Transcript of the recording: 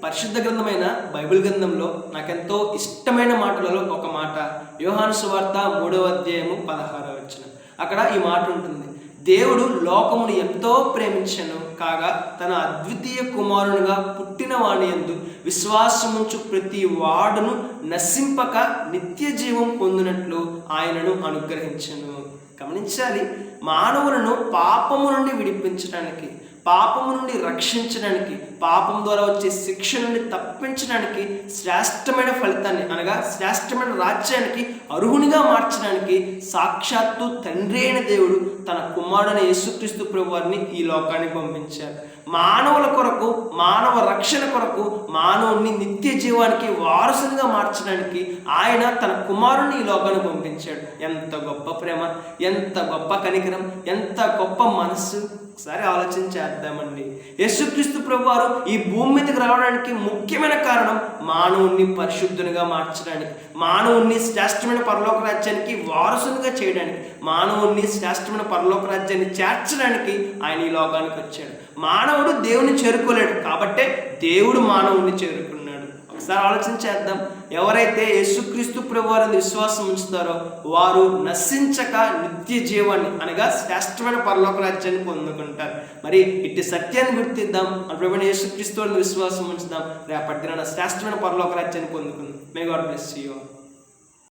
పరిశుద్ధ గ్రంథమైన బైబిల్ గ్రంథంలో నాకెంతో ఇష్టమైన మాటలలో ఒక మాట యోహాను సువార్త 3వ అధ్యాయము 16వ వచనం. అక్కడ ఈ మాట ఉంటుంది: దేవుడు లోకమును ఎంతో ప్రేమించెను కాగా తన అద్వితీయ కుమారునిగా పుట్టిన వాని యందు విశ్వాసముంచు ప్రతి వాడును నశింపక నిత్య జీవం పొందినట్లు ఆయనను అనుగ్రహించెను. గమనించాలి, మానవులను పాపము నుండి విడిపించడానికి, పాపము నుండి రక్షించడానికి, పాపం ద్వారా వచ్చే శిక్ష నుండి తప్పించడానికి, శ్రేష్టమైన ఫలితాన్ని అనగా శ్రేష్టమైన రాజ్యానికి అర్హునిగా మార్చడానికి సాక్షాత్తు తండ్రి అయిన దేవుడు తన కుమారుడైన యేసుక్రీస్తు ప్రభువారిని ఈ లోకానికి పంపించారు. మానవుల కొరకు, మానవ రక్షణ కొరకు, మానవుని నిత్య జీవానికి వారసునిగా మార్చడానికి ఆయన తన కుమారుని ఈ లోకానికి పంపించాడు. ఎంత గొప్ప ప్రేమ, ఎంత గొప్ప కనికరం, ఎంత గొప్ప మనస్సు! ఒకసారి ఆలోచన చేద్దామండి. యేసుక్రీస్తు ప్రభువారు ఈ భూమి మీదకి రావడానికి ముఖ్యమైన కారణం మానవుణ్ణి పరిశుద్ధునిగా మార్చడానికి, మానవుణ్ణి శ్రేష్టమైన పరలోక రాజ్యానికి వారసునిగా చేయడానికి, మానవుణ్ణి శ్రేష్టమైన పరలోక రాజ్యాన్ని చేర్చడానికి ఆయన ఈ లోకానికి వచ్చాడు. మానవుడు దేవుని చేరుకోలేడు కాబట్టే దేవుడు మానవుణ్ణి చేరుకున్నాడు. ఒకసారి ఆలోచన చేద్దాం. ఎవరైతే యేసుక్రీస్తు ప్రభువారిని విశ్వాసం ఉంచుతారో వారు నశించక నిత్య జీవాన్ని అనగా శ్రేష్టమైన పరలోక రాజ్యాన్ని పొందుకుంటారు. మరి ఇట్టి సత్యాన్ని గుర్తిద్దాం, ప్రభువైన యేసుక్రీస్తు వారిని విశ్వాసం ఉంచుదాం. రేపటి దినాన శ్రేష్టమైన పరలోక రాజ్యాన్ని పొందుకుందాం. May God bless you.